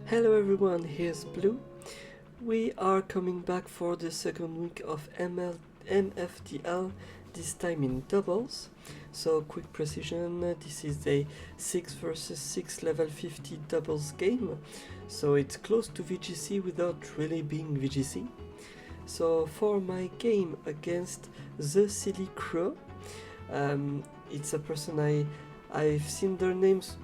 Hello everyone, here's Blue. We are coming back for the second week of MFDL, this time in doubles. So quick precision, this is a 6 versus 6 level 50 doubles game. So it's close to VGC without really being VGC. So for my game against the Silly Crow, it's a person I've seen their names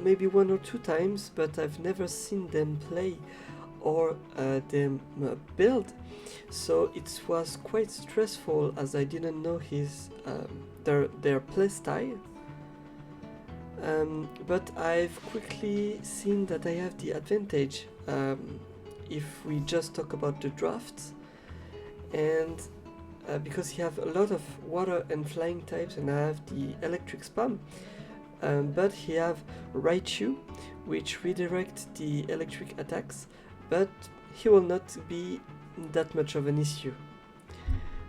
maybe 1 or 2 times, but I've never seen them play or them build, so it was quite stressful as I didn't know their playstyle. But I've quickly seen that I have the advantage if we just talk about the drafts, and because you have a lot of water and flying types and I have the electric spam. But he have Raichu, which redirect the electric attacks, but he will not be that much of an issue.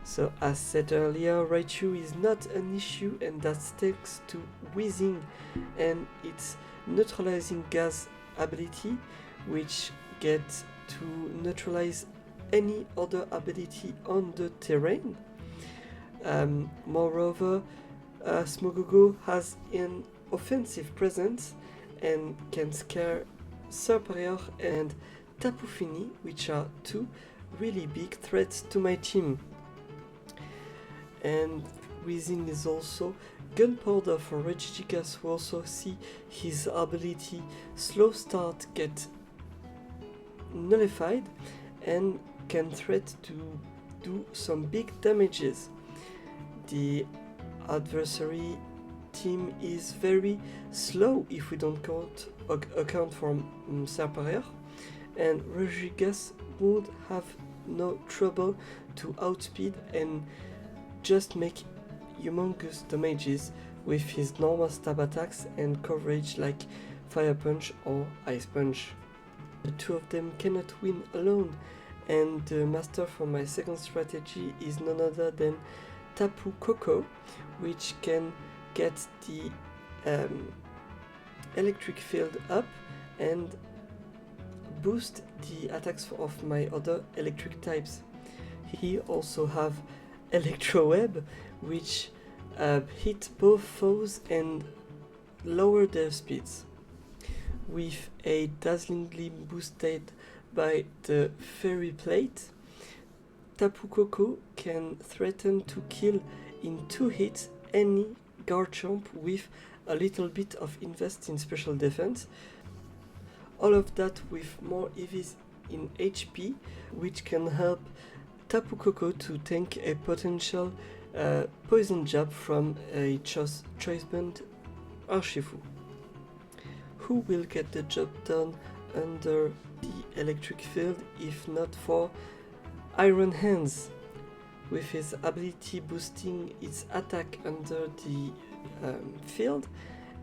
So as said earlier, Raichu is not an issue, and that's thanks to Whizzing and its neutralizing gas ability, which gets to neutralize any other ability on the terrain. Moreover, Smogogo has an offensive presence and can scare Serperior and Tapu Fini, which are 2 really big threats to my team. And Whizzing is also Gunpowder for Regigigas, who also see his ability Slow Start get nullified and can threat to do some big damages. The adversary team is very slow if we don't account for Serperior, and Regigigas would have no trouble to outspeed and just make humongous damages with his normal stab attacks and coverage like Fire Punch or Ice Punch. The 2 of them cannot win alone, and the master for my second strategy is none other than Tapu Koko, which can get the electric field up and boost the attacks of my other electric types. He also have Electro Web, which hit both foes and lower their speeds. With a dazzlingly boosted by the Fairy Plate, Tapu Koko can threaten to kill in 2 hits any Garchomp with a little bit of invest in special defense. All of that with more EVs in HP, which can help Tapu Koko to tank a potential poison jab from a choice band Urshifu, who will get the job done under the electric field if not for Iron Hands, with his ability boosting its attack under the field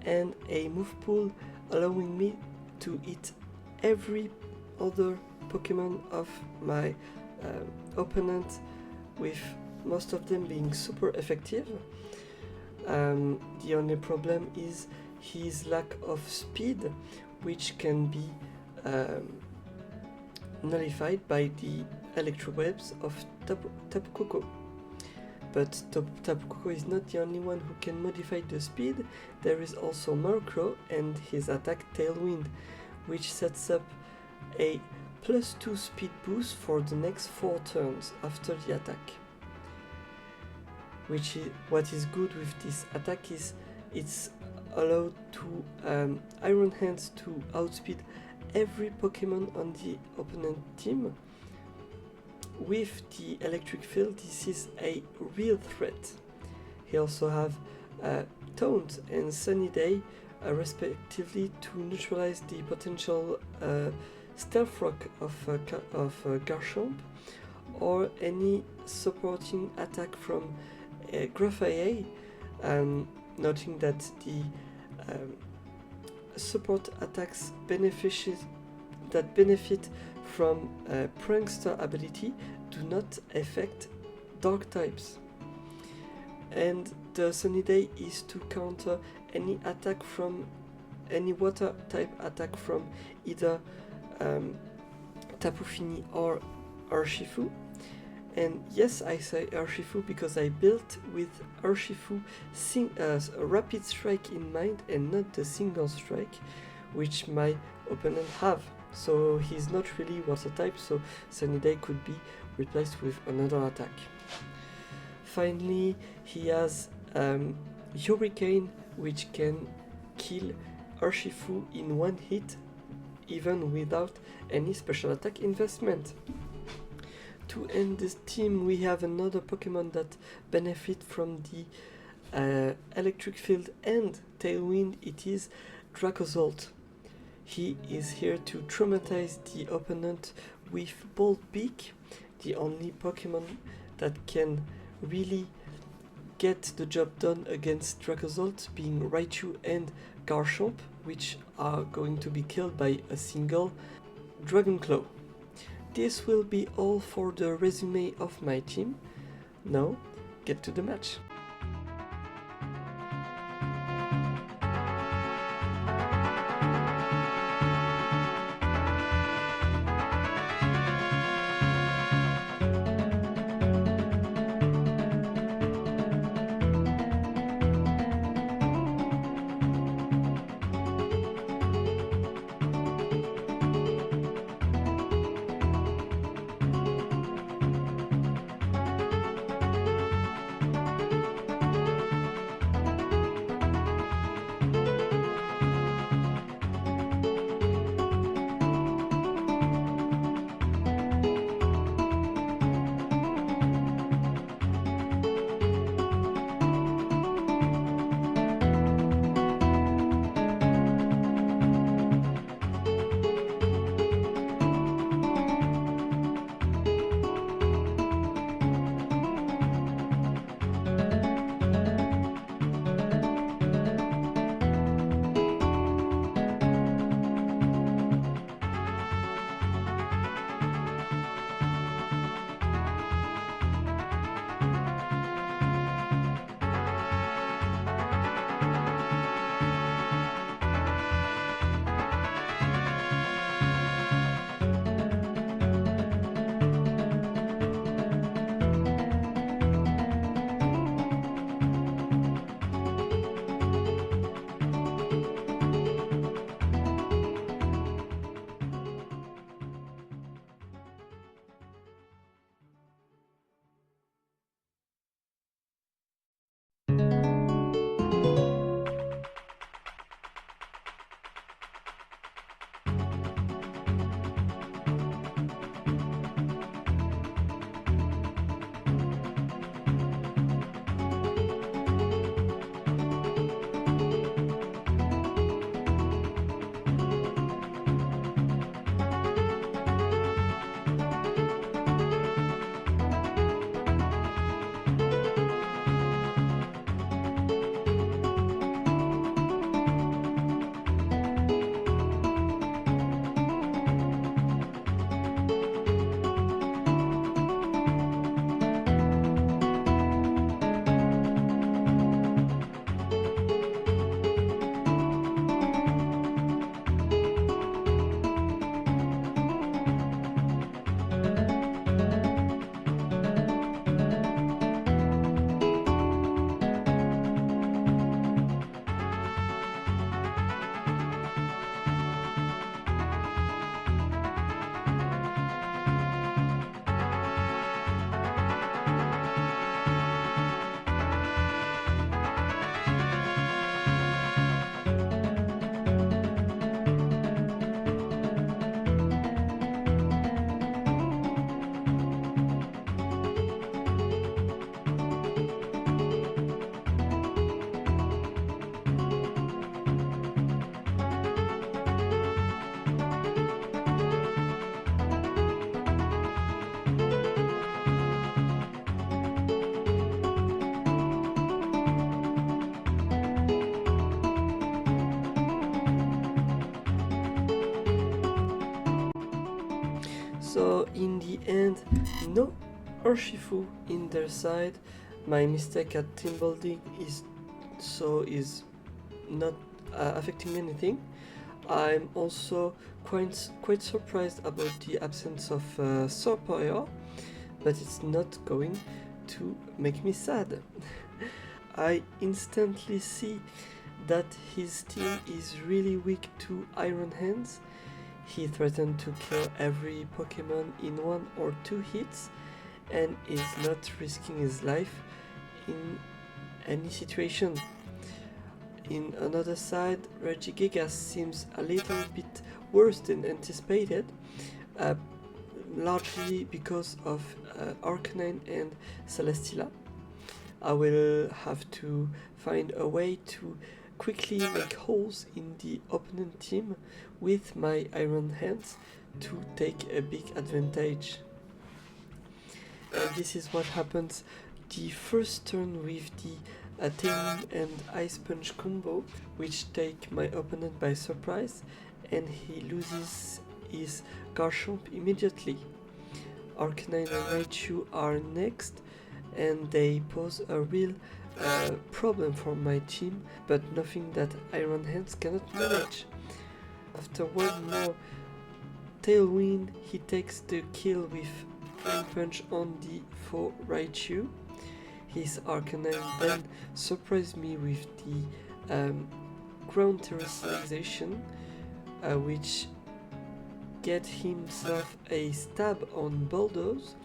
and a move pool allowing me to hit every other Pokemon of my opponent, with most of them being super effective. The only problem is his lack of speed, which can be nullified by the electro webs of Tapu Koko. But Tapu Koko is not the only one who can modify the speed. There is also Murkrow and his attack Tailwind, which sets up a +2 speed boost for the next 4 turns after the attack. What is good with this attack is it's allowed to Iron Hands to outspeed every Pokemon on the opponent team. With the electric field, this is a real threat. He also have Taunt and Sunny Day, respectively, to neutralize the potential Stealth Rock of Garchomp, or any supporting attack from Grafaier, noting that the support attacks that benefit from Prankster ability do not affect dark types. And the Sunny Day is to counter any attack from any water type attack from either Tapu Fini or Urshifu. And yes, I say Urshifu because I built with Urshifu rapid strike in mind and not the single strike which my opponent have. So he's not really water type, so Sunny Day could be replaced with another attack. Finally, he has Hurricane, which can kill Urshifu in one hit, even without any special attack investment. To end this team, we have another Pokemon that benefit from the Electric Field and Tailwind. It is Dracozolt. He is here to traumatize the opponent with Bolt Beak, the only Pokemon that can really get the job done against Dracozolt, being Raichu and Garchomp, which are going to be killed by a single Dragon Claw. This will be all for the resume of my team. Now, get to the match. So in the end, no Urshifu in their side. My mistake at team building is not affecting anything. I'm also quite surprised about the absence of star power, but it's not going to make me sad. I instantly see that his team is really weak to Iron Hands. He threatened to kill every Pokemon in 1 or 2 hits and is not risking his life in any situation. In another side, Regigigas seems a little bit worse than anticipated, largely because of Arcanine and Celesteela. I will have to find a way to quickly make holes in the opponent team with my Iron Hands to take a big advantage. And this is what happens the first turn with the Tailwind and Ice Punch combo, which take my opponent by surprise, and he loses his Garchomp immediately. Arcanine and Raichu are next, and they pose a real problem for my team, but nothing that Iron Hands cannot manage. After one more Tailwind, he takes the kill with Flame Punch on the 4 Raichu. His Arcanine then surprised me with the ground terrestrialization, which get himself a stab on Bulldoze,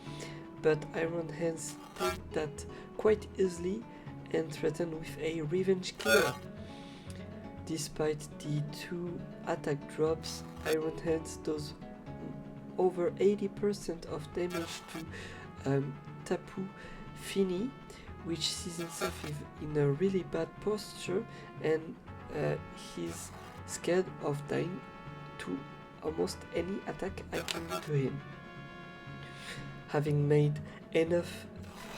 but Iron Hands take that quite easily and threaten with a revenge kill. Despite the 2 attack drops, Iron Hands does over 80% of damage to Tapu Fini, which sees himself in a really bad posture, and he's scared of dying to almost any attack I can do to him. Having made enough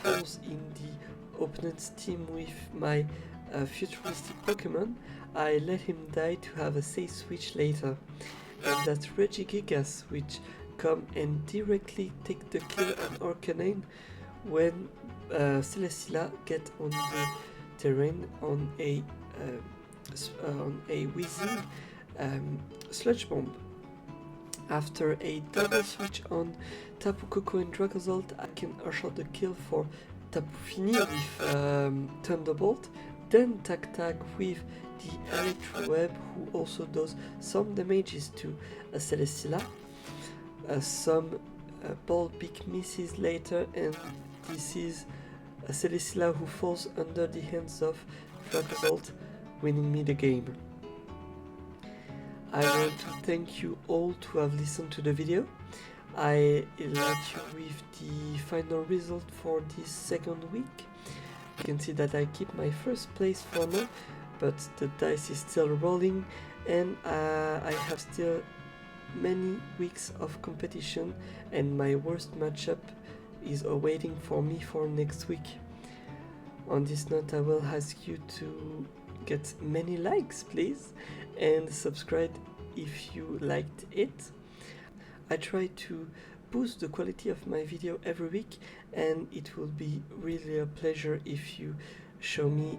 holes in the opponent's team with my futuristic Pokemon, I let him die to have a safe switch later, and that's Regigigas, which come and directly take the kill on Arcanine when Celesteela get on the terrain on a whizzing Sludge Bomb. After a double switch on Tapu Koko and Dracozolt, I can usher the kill for Tapu Fini with Thunderbolt, then tag with the Electro Web, who also does some damages to Celesteela. Some ball big misses later, and this is Celesteela who falls under the hands of Dracozolt, winning me the game. I want to thank you all to have listened to the video. I like you with the final result for this second week. You can see that I keep my first place for now, but the dice is still rolling, and I have still many weeks of competition, and my worst matchup is awaiting for me for next week. On this note, I will ask you to get many likes, please, and subscribe if you liked it. I try to boost the quality of my video every week, and it will be really a pleasure if you show me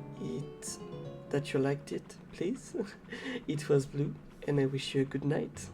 that you liked it, please. It was Blue, and I wish you a good night.